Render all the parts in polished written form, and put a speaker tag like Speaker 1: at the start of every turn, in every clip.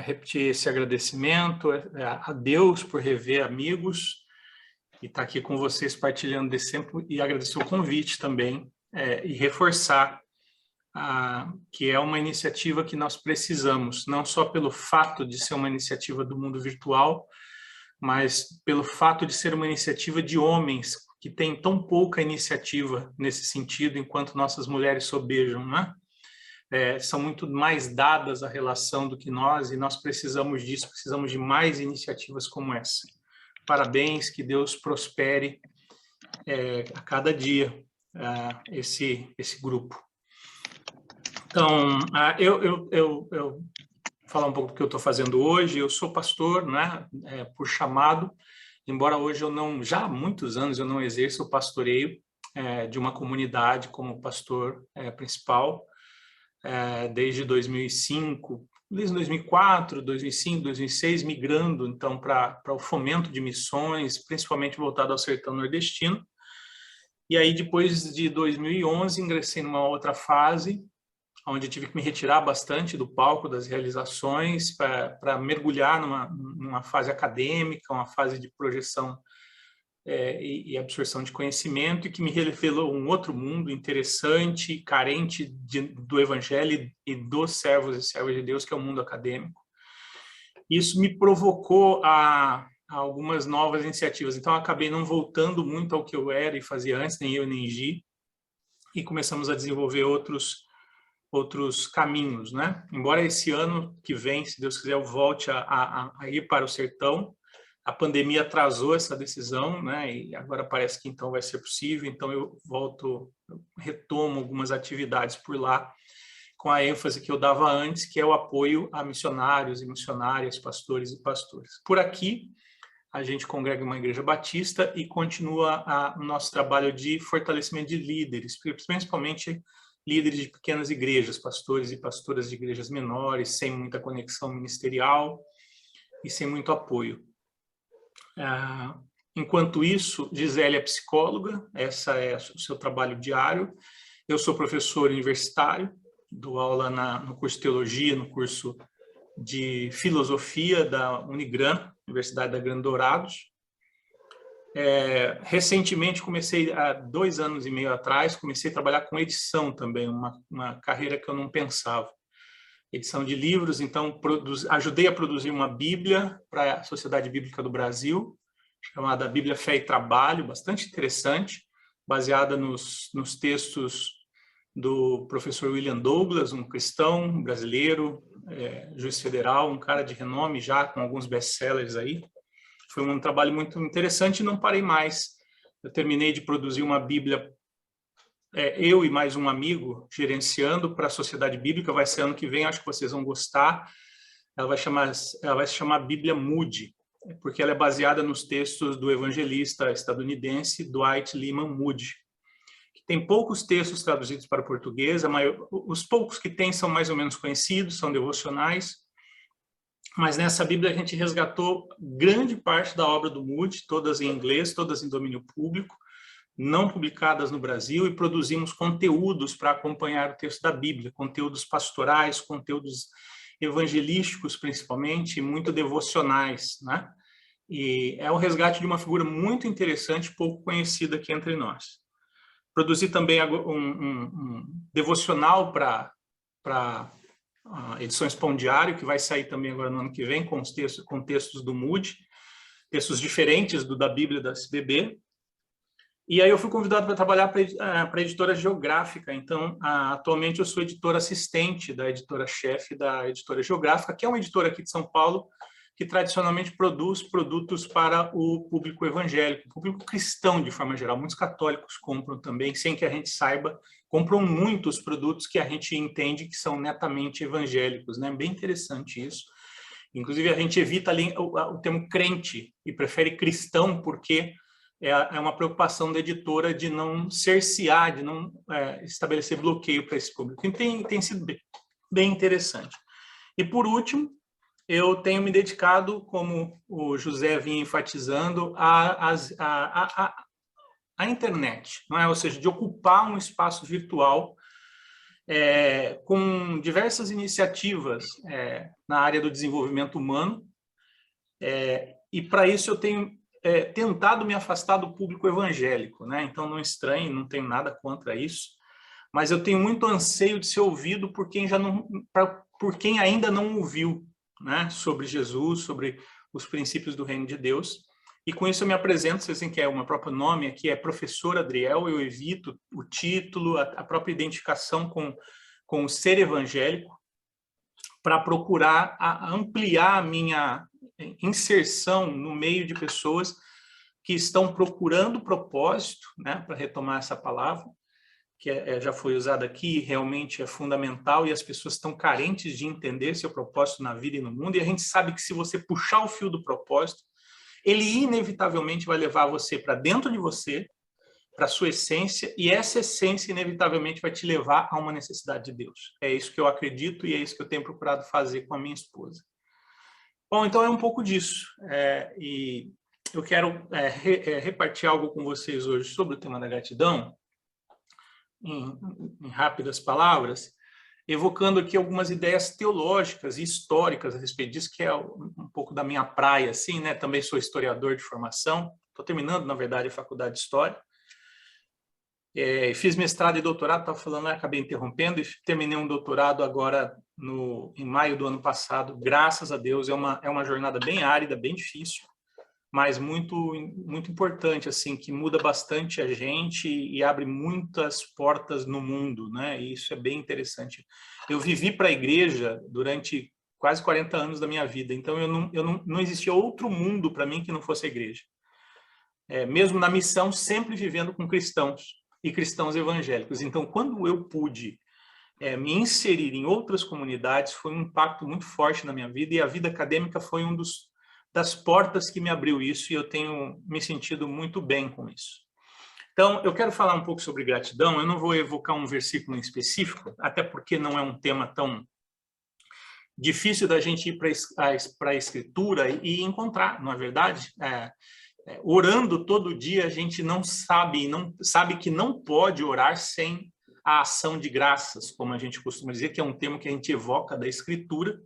Speaker 1: repetir esse agradecimento a Deus por rever amigos e estar aqui com vocês partilhando desse tempo, e agradecer o convite também e reforçar que é uma iniciativa que nós precisamos, não só pelo fato de ser uma iniciativa do mundo virtual, mas pelo fato de ser uma iniciativa de homens que têm tão pouca iniciativa nesse sentido, enquanto nossas mulheres sobejam, né? São muito mais dadas à relação do que nós, e nós precisamos disso, precisamos de mais iniciativas como essa. Parabéns, que Deus prospere a cada dia esse grupo. Então, eu vou falar um pouco do que eu estou fazendo hoje. Eu sou pastor, né, por chamado, embora hoje eu não, já há muitos anos eu não exerço o pastoreio de uma comunidade como pastor principal, desde 2005, desde 2004, 2005, 2006, migrando então para o fomento de missões, principalmente voltado ao sertão nordestino. E aí, depois de 2011, ingressei numa outra fase, onde tive que me retirar bastante do palco das realizações para mergulhar numa fase acadêmica, uma fase de projeção e absorção de conhecimento, e que me revelou um outro mundo interessante, carente do Evangelho e dos servos e servas de Deus, que é o mundo acadêmico. Isso me provocou a algumas novas iniciativas. Então, eu acabei não voltando muito ao que eu era e fazia antes, nem eu nem Gi, e começamos a desenvolver outros caminhos, né? Embora esse ano que vem, se Deus quiser, eu volte a ir para o sertão, a pandemia atrasou essa decisão, né? E agora parece que então vai ser possível, então eu retomo algumas atividades por lá, com a ênfase que eu dava antes, que é o apoio a missionários e missionárias, pastores e pastoras. Por aqui, a gente congrega uma igreja batista e continua o nosso trabalho de fortalecimento de líderes, principalmente líderes de pequenas igrejas, pastores e pastoras de igrejas menores, sem muita conexão ministerial e sem muito apoio. Enquanto isso, Gisele é psicóloga, essa é o seu trabalho diário. Eu sou professor universitário, dou aula no curso de teologia, no curso de filosofia da Unigran, Universidade da Grande Dourados. Recentemente, comecei, há 2 anos e meio atrás, comecei a trabalhar com edição também, uma carreira que eu não pensava. Edição de livros, então ajudei a produzir uma Bíblia para a Sociedade Bíblica do Brasil, chamada Bíblia Fé e Trabalho, bastante interessante, baseada nos textos do professor William Douglas, um cristão brasileiro, juiz federal, um cara de renome já, com alguns best-sellers aí. Foi um trabalho muito interessante e não parei mais. Eu terminei de produzir uma Bíblia, eu e mais um amigo, gerenciando para a Sociedade Bíblica. Vai ser ano que vem, acho que vocês vão gostar. Ela vai se chamar Bíblia Moody, porque ela é baseada nos textos do evangelista estadunidense Dwight Lyman Moody, que tem poucos textos traduzidos para o português. Os poucos que tem são mais ou menos conhecidos, são devocionais. Mas nessa Bíblia a gente resgatou grande parte da obra do Moody, todas em inglês, todas em domínio público, não publicadas no Brasil, e produzimos conteúdos para acompanhar o texto da Bíblia, conteúdos pastorais, conteúdos evangelísticos principalmente, e muito devocionais, né? E é o resgate de uma figura muito interessante, pouco conhecida aqui entre nós. Produzi também um devocional para Edições Pão Diário, que vai sair também agora no ano que vem, com textos do Moody, textos diferentes da Bíblia da SBB. E aí eu fui convidado para trabalhar para a editora Geográfica. Então, atualmente eu sou editor assistente da editora-chefe da editora Geográfica, que é uma editora aqui de São Paulo, que tradicionalmente produz produtos para o público evangélico, o público cristão de forma geral. Muitos católicos compram também, sem que a gente saiba, compram muitos produtos que a gente entende que são netamente evangélicos, né? Bem interessante isso. Inclusive, a gente evita ali o termo crente e prefere cristão, porque é uma preocupação da editora de não cercear, de não estabelecer bloqueio para esse público. E tem sido bem interessante. E, por último, eu tenho me dedicado, como o José vinha enfatizando, à internet, não é? Ou seja, de ocupar um espaço virtual com diversas iniciativas na área do desenvolvimento humano, e para isso eu tenho tentado me afastar do público evangélico, né? Então não estranhe, não tenho nada contra isso, mas eu tenho muito anseio de ser ouvido por quem por quem ainda não ouviu, né? Sobre Jesus, sobre os princípios do reino de Deus. E com isso eu me apresento, vocês veem que é o meu próprio nome aqui, é Professor Adriel, eu evito o título, a própria identificação com o ser evangélico, para procurar ampliar a minha inserção no meio de pessoas que estão procurando propósito, né, para retomar essa palavra, que já foi usada aqui, realmente é fundamental, e as pessoas estão carentes de entender seu propósito na vida e no mundo, e a gente sabe que se você puxar o fio do propósito, ele inevitavelmente vai levar você para dentro de você, para a sua essência, e essa essência inevitavelmente vai te levar a uma necessidade de Deus. É isso que eu acredito e é isso que eu tenho procurado fazer com a minha esposa. Bom, então é um pouco disso. E eu quero repartir algo com vocês hoje sobre o tema da gratidão, em rápidas palavras, evocando aqui algumas ideias teológicas e históricas a respeito disso, que é um pouco da minha praia, assim, né? Também sou historiador de formação, estou terminando, na verdade, a faculdade de História. Fiz mestrado e doutorado, estava falando, acabei interrompendo, e terminei um doutorado agora em maio do ano passado, graças a Deus. É uma jornada bem árida, bem difícil, mas muito, muito importante, assim, que muda bastante a gente e abre muitas portas no mundo, né? E isso é bem interessante. Eu vivi para a igreja durante quase 40 anos da minha vida, então não existia outro mundo para mim que não fosse a igreja. Mesmo na missão, sempre vivendo com cristãos e cristãos evangélicos. Então, quando eu pude me inserir em outras comunidades, foi um impacto muito forte na minha vida, e a vida acadêmica foi das portas que me abriu isso, e eu tenho me sentido muito bem com isso. Então, eu quero falar um pouco sobre gratidão. Eu não vou evocar um versículo em específico, até porque não é um tema tão difícil da gente ir para a Escritura e encontrar, não é verdade? Orando todo dia, a gente não sabe que não pode orar sem a ação de graças, como a gente costuma dizer, que é um termo que a gente evoca da Escritura,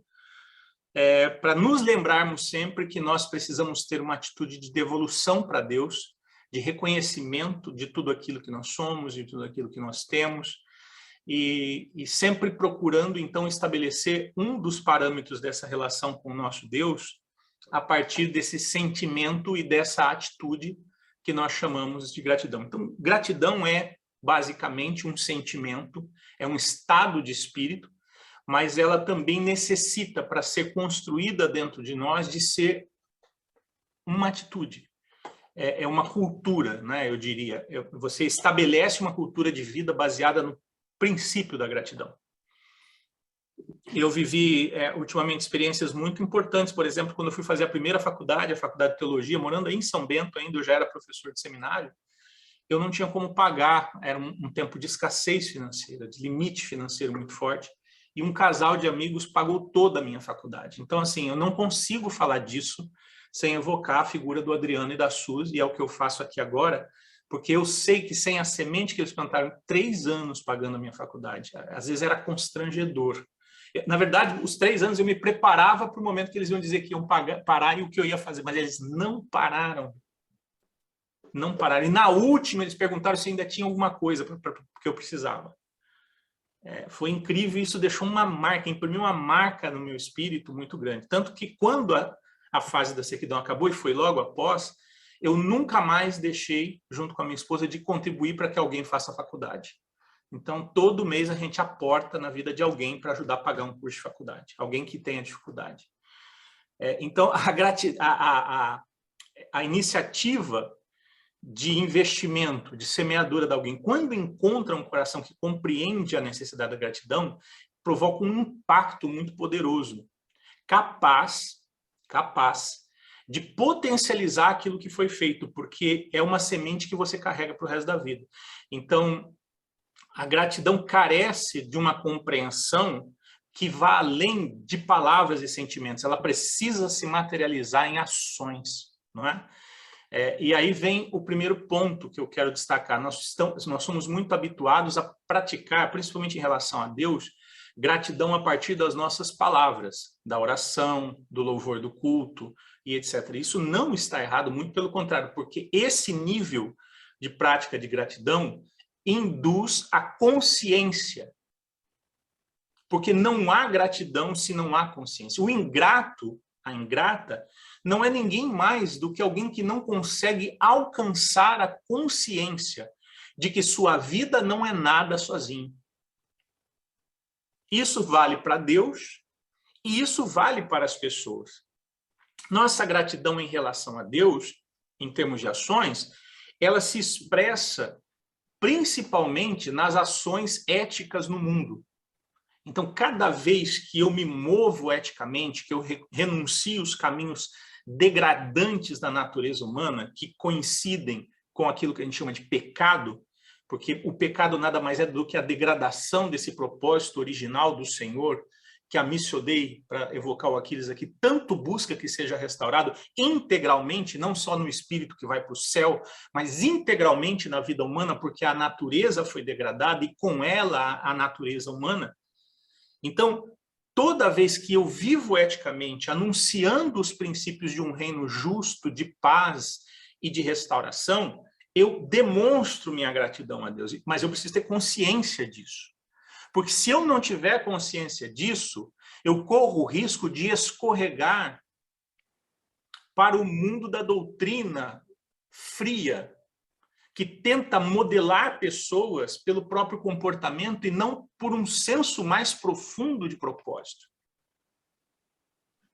Speaker 1: para nos lembrarmos sempre que nós precisamos ter uma atitude de devolução para Deus, de reconhecimento de tudo aquilo que nós somos, de tudo aquilo que nós temos, e sempre procurando, então, estabelecer um dos parâmetros dessa relação com o nosso Deus a partir desse sentimento e dessa atitude que nós chamamos de gratidão. Então, gratidão é, basicamente, um sentimento, é um estado de espírito, mas ela também necessita, para ser construída dentro de nós, de ser uma atitude. É uma cultura, né, eu diria. Você estabelece uma cultura de vida baseada no princípio da gratidão. Eu vivi, ultimamente, experiências muito importantes. Por exemplo, quando eu fui fazer a primeira faculdade, a Faculdade de Teologia, morando aí em São Bento ainda, eu já era professor de seminário, eu não tinha como pagar, era um tempo de escassez financeira, de limite financeiro muito forte, e um casal de amigos pagou toda a minha faculdade. Então, assim, eu não consigo falar disso sem evocar a figura do Adriano e da Suzy, e é o que eu faço aqui agora, porque eu sei que sem a semente que eles plantaram, 3 anos pagando a minha faculdade, às vezes era constrangedor. Na verdade, os 3 anos eu me preparava para o momento que eles iam dizer que iam parar e o que eu ia fazer, mas eles não pararam. Não pararam. E na última, eles perguntaram se ainda tinha alguma coisa que eu precisava. Foi incrível, isso deixou uma marca, imprimiu uma marca no meu espírito muito grande. Tanto que quando a fase da sequidão acabou, e foi logo após, eu nunca mais deixei, junto com a minha esposa, de contribuir para que alguém faça a faculdade. Então, todo mês a gente aporta na vida de alguém para ajudar a pagar um curso de faculdade, alguém que tenha dificuldade. Então, a iniciativa de investimento, de semeadura de alguém, quando encontra um coração que compreende a necessidade da gratidão, provoca um impacto muito poderoso, capaz de potencializar aquilo que foi feito, porque é uma semente que você carrega para o resto da vida. Então, a gratidão carece de uma compreensão que vá além de palavras e sentimentos, ela precisa se materializar em ações, não é? E aí vem o primeiro ponto que eu quero destacar. Nós somos muito habituados a praticar, principalmente em relação a Deus, gratidão a partir das nossas palavras, da oração, do louvor do culto e etc. Isso não está errado, muito pelo contrário, porque esse nível de prática de gratidão induz a consciência. Porque não há gratidão se não há consciência. O ingrato, a ingrata, não é ninguém mais do que alguém que não consegue alcançar a consciência de que sua vida não é nada sozinho. Isso vale para Deus e isso vale para as pessoas. Nossa gratidão em relação a Deus, em termos de ações, ela se expressa principalmente nas ações éticas no mundo. Então, cada vez que eu me movo eticamente, que eu renuncio os caminhos degradantes da natureza humana, que coincidem com aquilo que a gente chama de pecado, porque o pecado nada mais é do que a degradação desse propósito original do Senhor, que a Missio Dei, para evocar o Aquiles aqui, tanto busca que seja restaurado integralmente, não só no espírito que vai para o céu, mas integralmente na vida humana, porque a natureza foi degradada e com ela a natureza humana. Então, toda vez que eu vivo eticamente, anunciando os princípios de um reino justo, de paz e de restauração, eu demonstro minha gratidão a Deus, mas eu preciso ter consciência disso. Porque se eu não tiver consciência disso, eu corro o risco de escorregar para o mundo da doutrina fria, que tenta modelar pessoas pelo próprio comportamento e não por um senso mais profundo de propósito.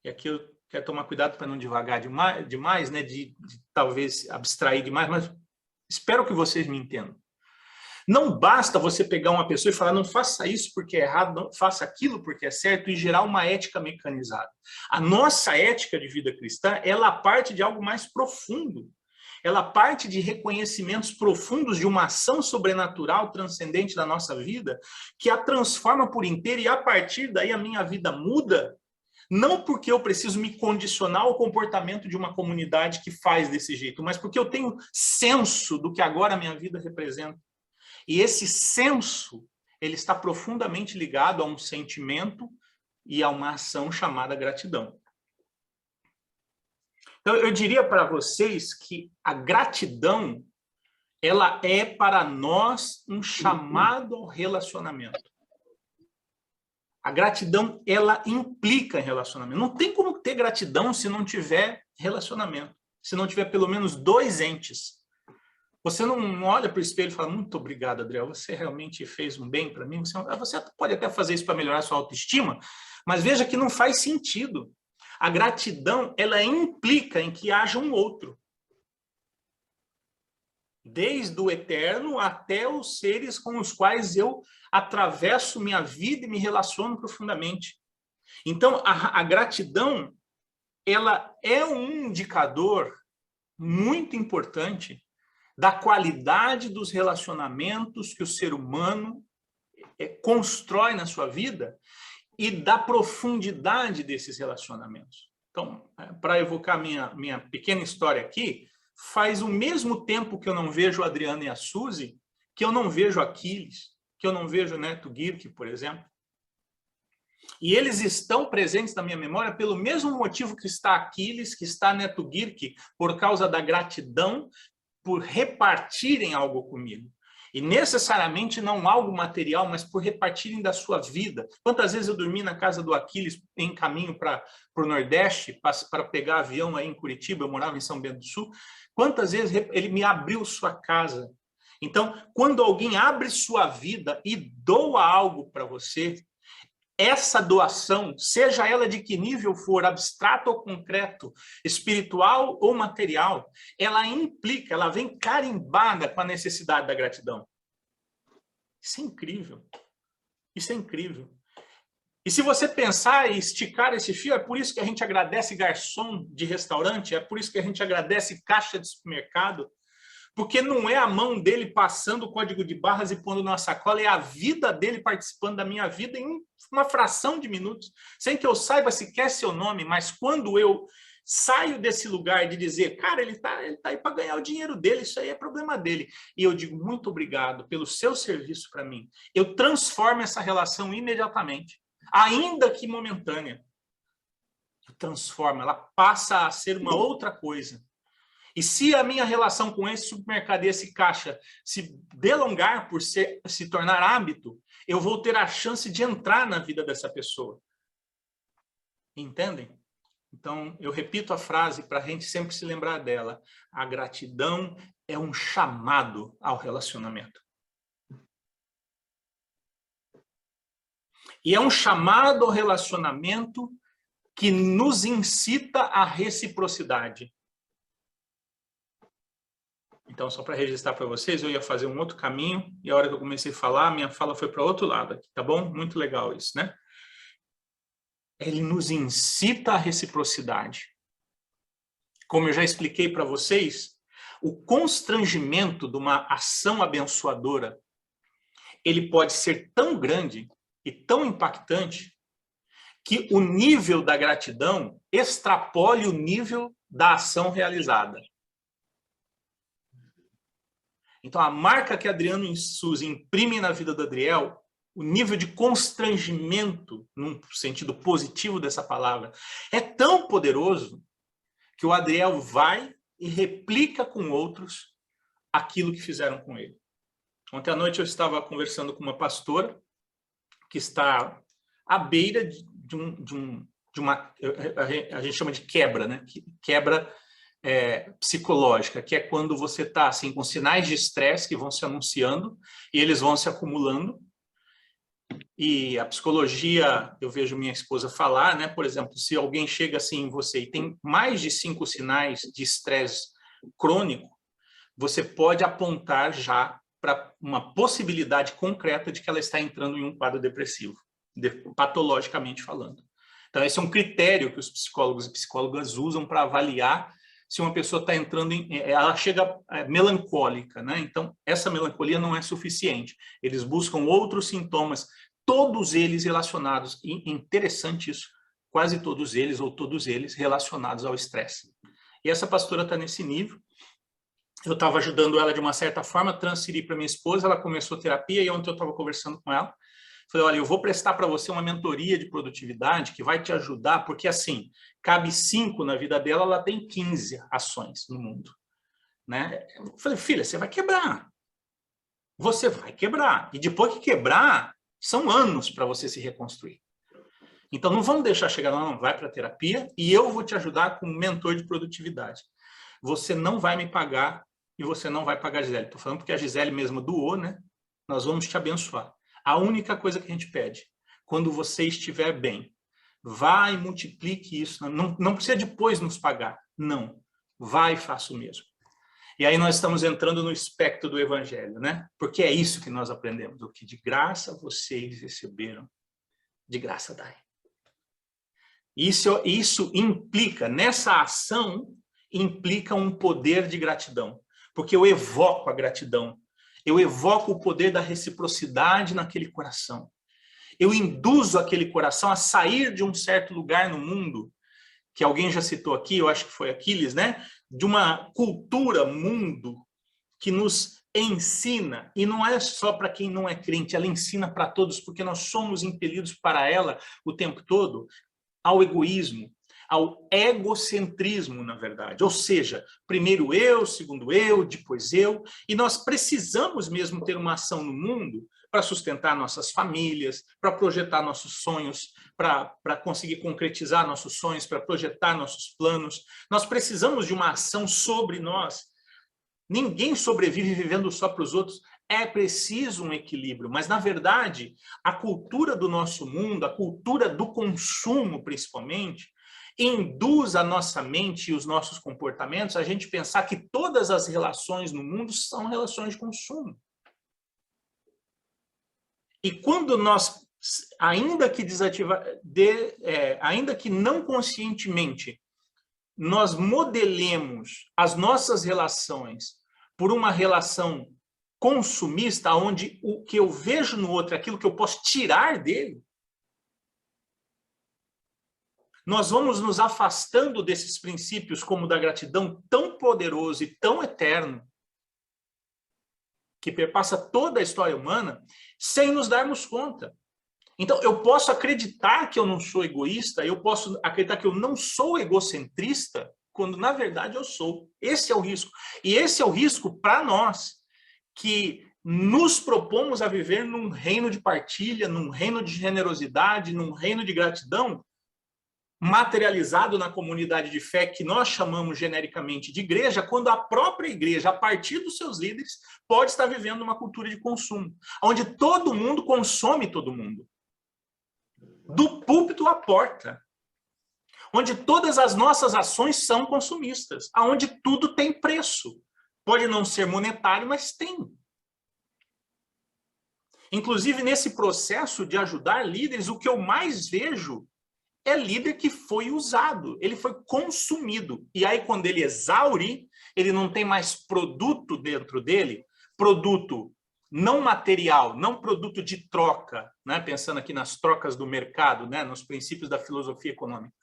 Speaker 1: E aqui eu quero tomar cuidado para não divagar demais, né? de talvez abstrair demais, mas espero que vocês me entendam. Não basta você pegar uma pessoa e falar, não faça isso porque é errado, não faça aquilo porque é certo, e gerar uma ética mecanizada. A nossa ética de vida cristã, ela parte de algo mais profundo. Ela parte de reconhecimentos profundos de uma ação sobrenatural transcendente da nossa vida, que a transforma por inteiro, e a partir daí a minha vida muda, não porque eu preciso me condicionar ao comportamento de uma comunidade que faz desse jeito, mas porque eu tenho senso do que agora a minha vida representa. E esse senso, ele está profundamente ligado a um sentimento e a uma ação chamada gratidão. Então, eu diria para vocês que a gratidão, ela é para nós um chamado ao relacionamento. A gratidão, ela implica em relacionamento. Não tem como ter gratidão se não tiver relacionamento, se não tiver pelo menos dois entes. Você não olha para o espelho e fala, muito obrigado, Adriel, você realmente fez um bem para mim. Você pode até fazer isso para melhorar a sua autoestima, mas veja que não faz sentido. A gratidão, ela implica em que haja um outro. Desde o eterno até os seres com os quais eu atravesso minha vida e me relaciono profundamente. Então, a gratidão, ela é um indicador muito importante da qualidade dos relacionamentos que o ser humano constrói na sua vida e da profundidade desses relacionamentos. Então, para evocar minha pequena história aqui, faz o mesmo tempo que eu não vejo a Adriana e a Suzy, que eu não vejo Aquiles, que eu não vejo o Neto Guirque, por exemplo. E eles estão presentes na minha memória pelo mesmo motivo que está Aquiles, que está Neto Guirque, por causa da gratidão por repartirem algo comigo. E necessariamente não algo material, mas por repartirem da sua vida. Quantas vezes eu dormi na casa do Aquiles em caminho para o Nordeste, para pegar avião aí em Curitiba, eu morava em São Bento do Sul. Quantas vezes ele me abriu sua casa. Então, quando alguém abre sua vida e doa algo para você, essa doação, seja ela de que nível for, abstrato ou concreto, espiritual ou material, ela implica, ela vem carimbada com a necessidade da gratidão. Isso é incrível. Isso é incrível. E se você pensar e esticar esse fio, é por isso que a gente agradece garçom de restaurante, é por isso que a gente agradece caixa de supermercado, porque não é a mão dele passando o código de barras e pondo na sacola, é a vida dele participando da minha vida em uma fração de minutos, sem que eu saiba sequer seu nome, mas quando eu saio desse lugar de dizer, cara, ele tá aí para ganhar o dinheiro dele, isso aí é problema dele. E eu digo, muito obrigado pelo seu serviço para mim. Eu transformo essa relação imediatamente, ainda que momentânea. Eu transformo, ela passa a ser uma outra coisa. E se a minha relação com esse supermercado e esse caixa se delongar por se tornar hábito, eu vou ter a chance de entrar na vida dessa pessoa. Entendem? Então, eu repito a frase para a gente sempre se lembrar dela. A gratidão é um chamado ao relacionamento. E é um chamado ao relacionamento que nos incita à reciprocidade. Então, só para registrar para vocês, eu ia fazer um outro caminho, e a hora que eu comecei a falar, minha fala foi para outro lado aqui, tá bom? Muito legal isso, né? Ele nos incita à reciprocidade. Como eu já expliquei para vocês, o constrangimento de uma ação abençoadora, ele pode ser tão grande e tão impactante que o nível da gratidão extrapole o nível da ação realizada. Então, a marca que Adriano Souza imprime na vida do Adriel, o nível de constrangimento, num sentido positivo dessa palavra, é tão poderoso que o Adriel vai e replica com outros aquilo que fizeram com ele. Ontem à noite eu estava conversando com uma pastora que está à beira de uma... A gente chama de quebra, né? Quebra psicológica, que é quando você está assim, com sinais de estresse que vão se anunciando e eles vão se acumulando. E a psicologia, eu vejo minha esposa falar, né? Por exemplo, se alguém chega assim em você e tem mais de 5 sinais de estresse crônico, você pode apontar já para uma possibilidade concreta de que ela está entrando em um quadro depressivo, patologicamente falando. Então, esse é um critério que os psicólogos e psicólogas usam para avaliar se uma pessoa está entrando ela chega melancólica, né? Então, essa melancolia não é suficiente. Eles buscam outros sintomas, todos eles relacionados, e interessante isso, quase todos eles ou todos eles relacionados ao estresse. E essa pastora está nesse nível. Eu estava ajudando ela de uma certa forma, transferi para minha esposa, ela começou terapia e ontem eu estava conversando com ela. Falei, olha, eu vou prestar para você uma mentoria de produtividade que vai te ajudar, porque assim, cabe 5 na vida dela, ela tem 15 ações no mundo. Né? Eu falei, filha, você vai quebrar. Você vai quebrar. E depois que quebrar, são anos para você se reconstruir. Então, não vamos deixar chegar lá, não, vai para a terapia e eu vou te ajudar como mentor de produtividade. Você não vai me pagar e você não vai pagar a Gisele. Estou falando porque a Gisele mesma doou, né? Nós vamos te abençoar. A única coisa que a gente pede, quando você estiver bem, vá e multiplique isso. Não precisa depois nos pagar. Não. Vá e faça o mesmo. E aí nós estamos entrando no espectro do evangelho, né? Porque é isso que nós aprendemos. O que de graça vocês receberam, de graça dai. Isso implica, nessa ação, implica um poder de gratidão. Porque eu evoco a gratidão. Eu evoco o poder da reciprocidade naquele coração. Eu induzo aquele coração a sair de um certo lugar no mundo, que alguém já citou aqui, eu acho que foi Aquiles, né? De uma cultura mundo que nos ensina, e não é só para quem não é crente, ela ensina para todos, porque nós somos impelidos para ela o tempo todo, ao egoísmo, ao egocentrismo, na verdade. Ou seja, primeiro eu, segundo eu, depois eu. E nós precisamos mesmo ter uma ação no mundo para sustentar nossas famílias, para projetar nossos sonhos, para conseguir concretizar nossos sonhos, para projetar nossos planos. Nós precisamos de uma ação sobre nós. Ninguém sobrevive vivendo só para os outros. É preciso um equilíbrio, mas, na verdade, a cultura do nosso mundo, a cultura do consumo, principalmente, induz a nossa mente e os nossos comportamentos a gente pensar que todas as relações no mundo são relações de consumo. E quando nós, ainda que não conscientemente, nós modelemos as nossas relações por uma relação consumista, onde o que eu vejo no outro é aquilo que eu posso tirar dele, nós vamos nos afastando desses princípios como o da gratidão tão poderoso e tão eterno, que perpassa toda a história humana, sem nos darmos conta. Então, eu posso acreditar que eu não sou egoísta, eu posso acreditar que eu não sou egocentrista, quando na verdade eu sou. Esse é o risco. E esse é o risco para nós, que nos propomos a viver num reino de partilha, num reino de generosidade, num reino de gratidão, materializado na comunidade de fé que nós chamamos genericamente de igreja, quando a própria igreja, a partir dos seus líderes, pode estar vivendo uma cultura de consumo, onde todo mundo consome todo mundo. Do púlpito à porta, onde todas as nossas ações são consumistas, onde tudo tem preço. Pode não ser monetário, mas tem. Inclusive, nesse processo de ajudar líderes, o que eu mais vejo é líder que foi usado, ele foi consumido. E aí, quando ele exaure, ele não tem mais produto dentro dele, produto não material, não produto de troca, né? Pensando aqui nas trocas do mercado, né? Nos princípios da filosofia econômica.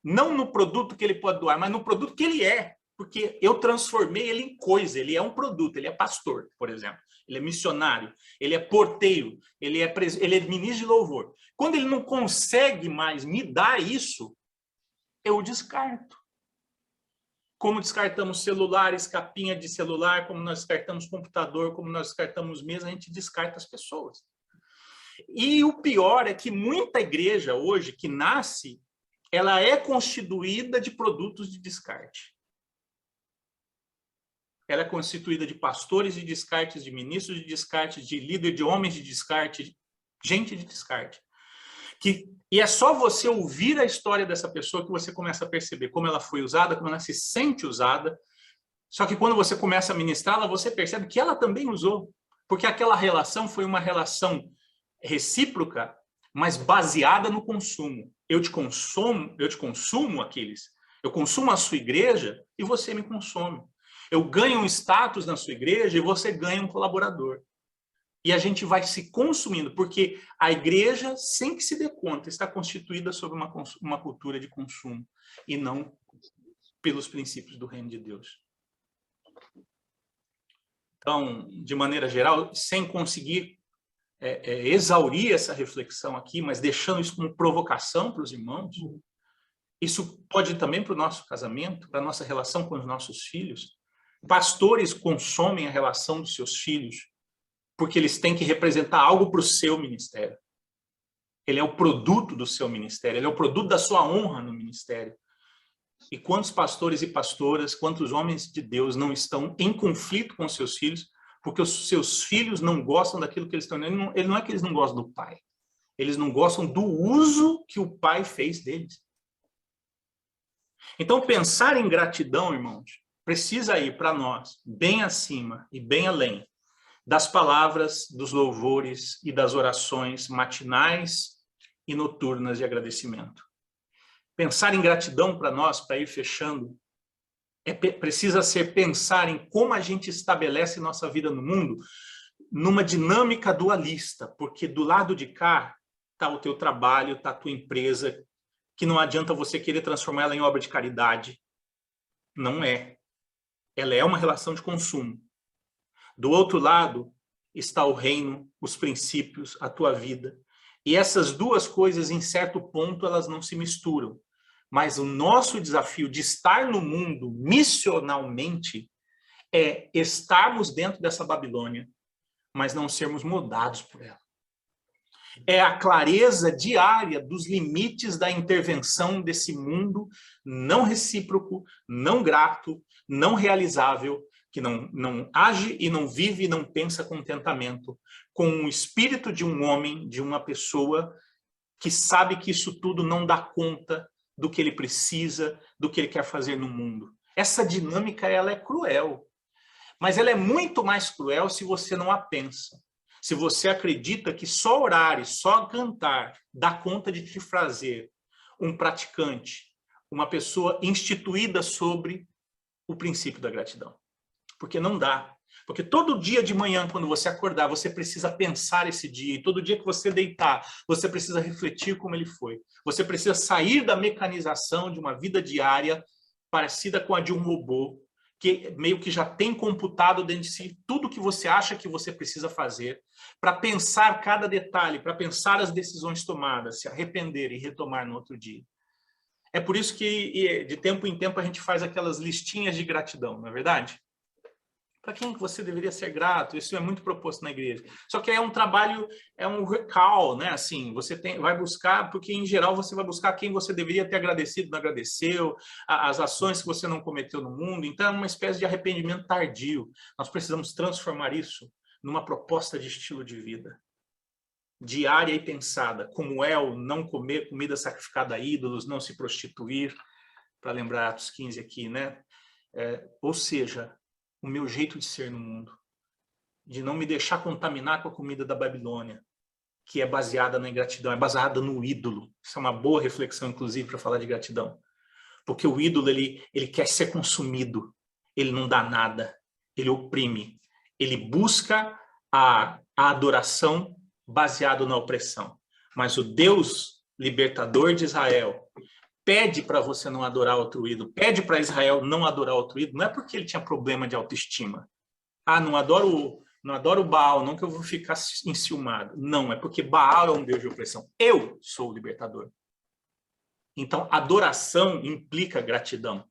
Speaker 1: Não no produto que ele pode doar, mas no produto que ele é. Porque eu transformei ele em coisa, ele é um produto, ele é pastor, por exemplo. Ele é missionário, ele é porteiro, ele é ministro de louvor. Quando ele não consegue mais me dar isso, eu o descarto. Como descartamos celulares, capinha de celular, como nós descartamos computador, como nós descartamos mesa, a gente descarta as pessoas. E o pior é que muita igreja hoje que nasce, ela é constituída de produtos de descarte. Ela é constituída de pastores de descartes, de ministros de descarte, de líder, de homens de descarte, gente de descarte. E é só você ouvir a história dessa pessoa que você começa a perceber como ela foi usada, como ela se sente usada. Só que quando você começa a ministrá-la, você percebe que ela também usou. Porque aquela relação foi uma relação recíproca, mas baseada no consumo. Eu te consumo, Aquiles. Eu consumo a sua igreja e você me consome. Eu ganho um status na sua igreja e você ganha um colaborador. E a gente vai se consumindo, porque a igreja, sem que se dê conta, está constituída sobre uma cultura de consumo e não pelos princípios do reino de Deus. Então, de maneira geral, sem conseguir exaurir essa reflexão aqui, mas deixando isso como provocação para os irmãos, isso pode ir também para o nosso casamento, para a nossa relação com os nossos filhos. Pastores consomem a relação dos seus filhos porque eles têm que representar algo para o seu ministério. Ele é o produto do seu ministério, ele é o produto da sua honra no ministério. E quantos pastores e pastoras, quantos homens de Deus não estão em conflito com os seus filhos porque os seus filhos não gostam daquilo que eles estão... Ele não é que eles não gostam do pai. Eles não gostam do uso que o pai fez deles. Então, pensar em gratidão, irmãos, precisa ir para nós bem acima e bem além das palavras, dos louvores e das orações matinais e noturnas de agradecimento. Pensar em gratidão para nós, para ir fechando, precisa ser pensar em como a gente estabelece nossa vida no mundo numa dinâmica dualista, porque do lado de cá está o teu trabalho, está a tua empresa, que não adianta você querer transformar ela em obra de caridade. Não é. Ela é uma relação de consumo. Do outro lado está o reino, os princípios, a tua vida. E essas duas coisas, em certo ponto, elas não se misturam. Mas o nosso desafio de estar no mundo missionalmente é estarmos dentro dessa Babilônia, mas não sermos moldados por ela. É a clareza diária dos limites da intervenção desse mundo não recíproco, não grato, não realizável, que não age e não vive e não pensa contentamento, com o espírito de um homem, de uma pessoa que sabe que isso tudo não dá conta do que ele precisa, do que ele quer fazer no mundo. Essa dinâmica, ela é cruel, mas ela é muito mais cruel se você não a pensa. Se você acredita que só orar e só cantar dá conta de te fazer um praticante, uma pessoa instituída sobre o princípio da gratidão. Porque não dá. Porque todo dia de manhã, quando você acordar, você precisa pensar esse dia. E todo dia que você deitar, você precisa refletir como ele foi. Você precisa sair da mecanização de uma vida diária parecida com a de um robô, que meio que já tem computado dentro de si tudo que você acha que você precisa fazer, para pensar cada detalhe, para pensar as decisões tomadas, se arrepender e retomar no outro dia. É por isso que, de tempo em tempo, a gente faz aquelas listinhas de gratidão, não é verdade? Para quem você deveria ser grato? Isso é muito proposto na igreja. Só que é um trabalho, é um recall, né? Assim, você vai buscar, porque em geral você vai buscar quem você deveria ter agradecido, não agradeceu, as ações que você não cometeu no mundo. Então é uma espécie de arrependimento tardio. Nós precisamos transformar isso numa proposta de estilo de vida diária e pensada, como é o não comer comida sacrificada a ídolos, não se prostituir, para lembrar Atos 15 aqui, né? Ou seja, o meu jeito de ser no mundo, de não me deixar contaminar com a comida da Babilônia, que é baseada na ingratidão, é baseada no ídolo. Isso é uma boa reflexão, inclusive, para falar de gratidão. Porque o ídolo, ele quer ser consumido, ele não dá nada, ele oprime, ele busca a adoração baseado na opressão. Mas o Deus libertador de Israel pede para você não adorar outro ídolo, pede para Israel não adorar outro ídolo, não é porque ele tinha problema de autoestima. Ah, não adoro Baal, não que eu vou ficar enciumado. Não, é porque Baal é um Deus de opressão. Eu sou o libertador. Então, adoração implica gratidão.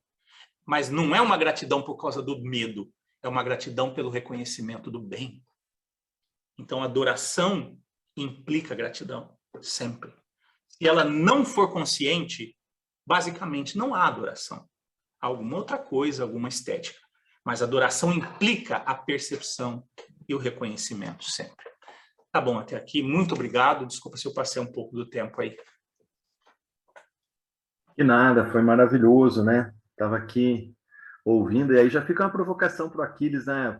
Speaker 1: Mas não é uma gratidão por causa do medo, é uma gratidão pelo reconhecimento do bem. Então, adoração implica gratidão, sempre. Se ela não for consciente, basicamente não há adoração. Há alguma outra coisa, alguma estética. Mas adoração implica a percepção e o reconhecimento sempre. Tá bom até aqui, muito obrigado. Desculpa se eu passei um pouco do tempo aí.
Speaker 2: De nada, foi maravilhoso, né? Estava aqui ouvindo, e aí já fica uma provocação para o Aquiles, né?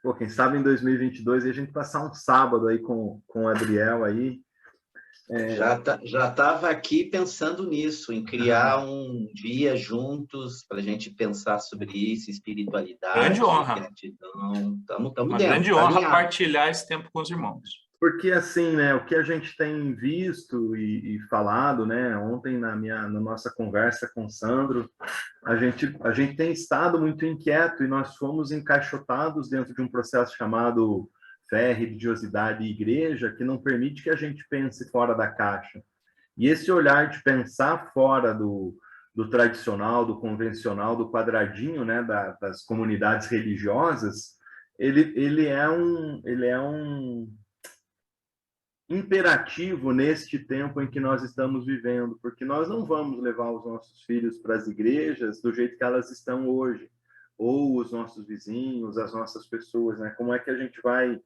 Speaker 2: Pô, quem sabe em 2022 a gente passar um sábado aí com o Adriel aí.
Speaker 3: Já estava aqui pensando nisso, em criar um dia juntos para a gente pensar sobre isso, espiritualidade,
Speaker 1: grande honra.
Speaker 3: Gratidão. Estamos dentro.
Speaker 1: Uma grande honra partilhar esse tempo com os irmãos.
Speaker 2: Porque, assim, né, o que a gente tem visto e falado, né, ontem na nossa conversa com o Sandro, a gente tem estado muito inquieto e nós fomos encaixotados dentro de um processo chamado fé, religiosidade e igreja, que não permite que a gente pense fora da caixa. E esse olhar de pensar fora do tradicional, do convencional, do quadradinho, né, das comunidades religiosas, ele é um imperativo neste tempo em que nós estamos vivendo, porque nós não vamos levar os nossos filhos para as igrejas do jeito que elas estão hoje, ou os nossos vizinhos, as nossas pessoas, né? Como é que a gente vai,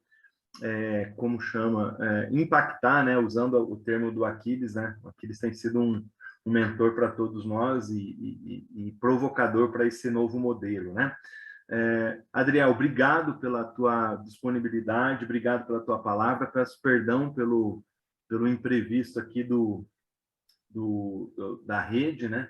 Speaker 2: impactar, né? Usando o termo do Aquiles, né? O Aquiles tem sido um mentor para todos nós e provocador para esse novo modelo, né? Adriel, obrigado pela tua disponibilidade, obrigado pela tua palavra, peço perdão pelo imprevisto aqui da rede, né?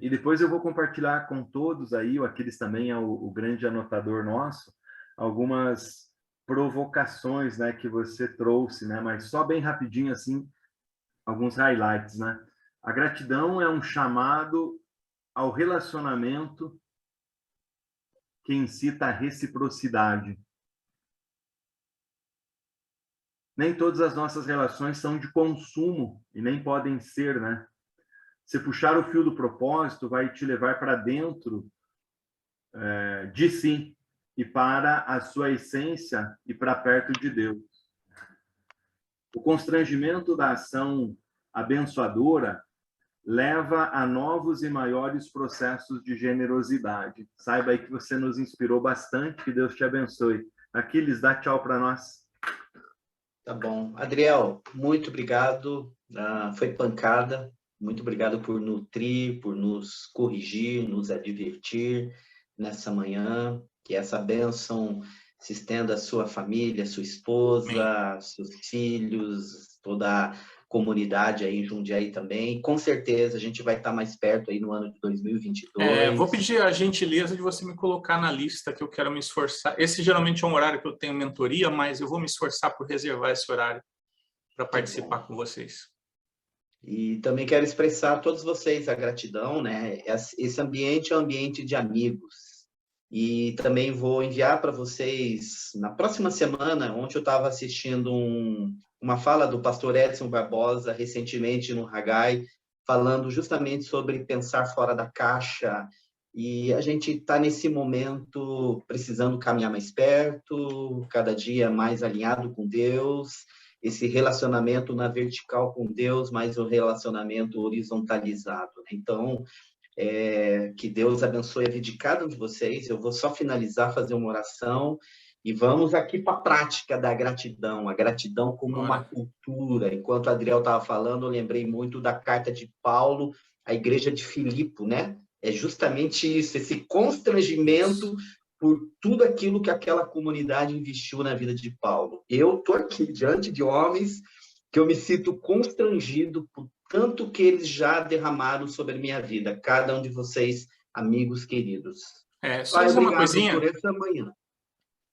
Speaker 2: E depois eu vou compartilhar com todos aí, aqueles também é o grande anotador nosso, algumas provocações, né, que você trouxe, né? Mas só bem rapidinho assim, alguns highlights, né? A gratidão é um chamado ao relacionamento que incita a reciprocidade. Nem todas as nossas relações são de consumo e nem podem ser, né? Se puxar o fio do propósito, vai te levar para dentro de si e para a sua essência e para perto de Deus. O constrangimento da ação abençoadora leva a novos e maiores processos de generosidade. Saiba aí que você nos inspirou bastante, que Deus te abençoe. Aquiles, dá tchau para nós.
Speaker 3: Tá bom. Adriel, muito obrigado. Foi pancada. Muito obrigado por nutrir, por nos corrigir, nos advertir nessa manhã. Que essa bênção se estenda à sua família, à sua esposa, aos seus filhos, toda comunidade aí em Jundiaí também. Com certeza a gente vai estar mais perto aí no ano de 2022.
Speaker 1: Vou pedir a gentileza de você me colocar na lista, que eu quero me esforçar. Esse geralmente é um horário que eu tenho mentoria, mas eu vou me esforçar por reservar esse horário para participar com vocês.
Speaker 3: E também quero expressar a todos vocês a gratidão, né? Esse ambiente é um ambiente de amigos. E também vou enviar para vocês, na próxima semana, ontem eu estava assistindo uma fala do pastor Edson Barbosa, recentemente no Haggai, falando justamente sobre pensar fora da caixa. E a gente está nesse momento precisando caminhar mais perto, cada dia mais alinhado com Deus, esse relacionamento na vertical com Deus, mas o relacionamento horizontalizado. Então, que Deus abençoe a vida de cada um de vocês. Eu vou só finalizar, fazer uma oração, e vamos aqui para a prática da gratidão, a gratidão como uma cultura. Enquanto o Adriel estava falando, eu lembrei muito da carta de Paulo à igreja de Filipe, né? É justamente isso, esse constrangimento por tudo aquilo que aquela comunidade investiu na vida de Paulo. Eu estou aqui diante de homens que eu me sinto constrangido por tanto que eles já derramaram sobre a minha vida, cada um de vocês, amigos queridos.
Speaker 1: Só dizer uma coisinha.
Speaker 3: Por essa manhã.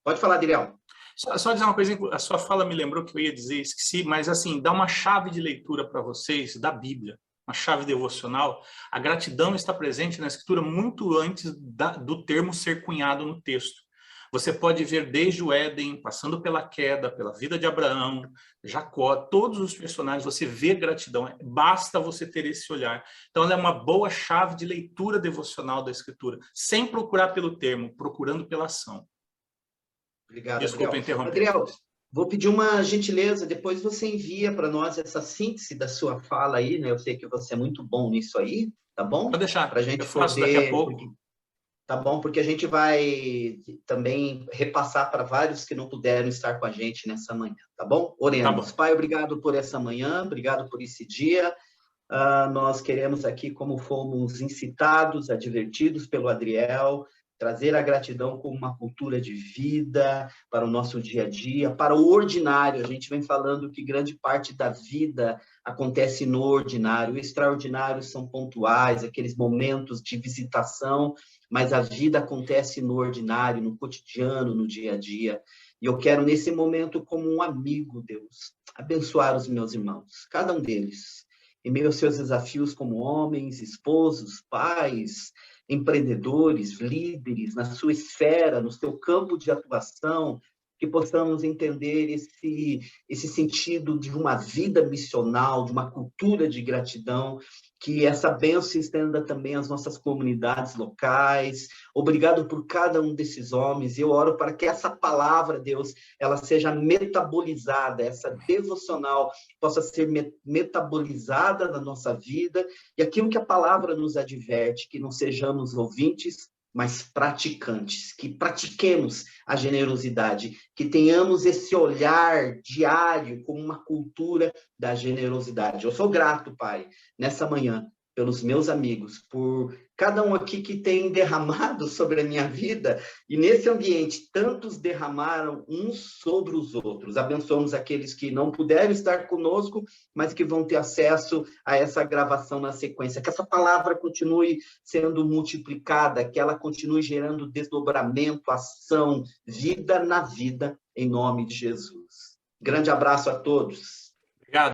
Speaker 3: Pode falar, Adriel.
Speaker 1: Só dizer uma coisinha, a sua fala me lembrou que eu ia dizer, esqueci, mas assim, dá uma chave de leitura para vocês da Bíblia, uma chave devocional. A gratidão está presente na Escritura muito antes do termo ser cunhado no texto. Você pode ver desde o Éden, passando pela queda, pela vida de Abraão, Jacó, todos os personagens, você vê gratidão, basta você ter esse olhar. Então, ela é uma boa chave de leitura devocional da Escritura, sem procurar pelo termo, procurando pela ação.
Speaker 3: Obrigado,
Speaker 1: Desculpa interromper.
Speaker 3: Adriel, vou pedir uma gentileza, depois você envia para nós essa síntese da sua fala aí, né? Eu sei que você é muito bom nisso aí, tá bom?
Speaker 1: Pode deixar,
Speaker 3: pra gente
Speaker 1: eu faço daqui a pouco.
Speaker 3: Tá bom, porque a gente vai também repassar para vários que não puderam estar com a gente nessa manhã, tá bom? Oremos. Tá bom. Pai, obrigado por essa manhã, obrigado por esse dia. Nós queremos aqui, como fomos incitados, advertidos pelo Adriel, trazer a gratidão como uma cultura de vida para o nosso dia a dia, para o ordinário. A gente vem falando que grande parte da vida acontece no ordinário. O extraordinário são pontuais, aqueles momentos de visitação, mas a vida acontece no ordinário, no cotidiano, no dia a dia. E eu quero, nesse momento, como um amigo, Deus, abençoar os meus irmãos, cada um deles, em meio aos seus desafios como homens, esposos, pais, empreendedores, líderes, na sua esfera, no seu campo de atuação, que possamos entender esse sentido de uma vida missional, de uma cultura de gratidão, que essa bênção se estenda também às nossas comunidades locais. Obrigado por cada um desses homens. Eu oro para que essa palavra, Deus, ela seja metabolizada, essa devocional possa ser metabolizada na nossa vida, e aquilo que a palavra nos adverte, que não sejamos ouvintes, mas praticantes, que pratiquemos a generosidade, que tenhamos esse olhar diário como uma cultura da generosidade. Eu sou grato, Pai, nessa manhã, pelos meus amigos, por cada um aqui que tem derramado sobre a minha vida, e nesse ambiente, tantos derramaram uns sobre os outros. Abençoamos aqueles que não puderam estar conosco, mas que vão ter acesso a essa gravação na sequência. Que essa palavra continue sendo multiplicada, que ela continue gerando desdobramento, ação, vida na vida, em nome de Jesus. Grande abraço a todos.
Speaker 1: Obrigado.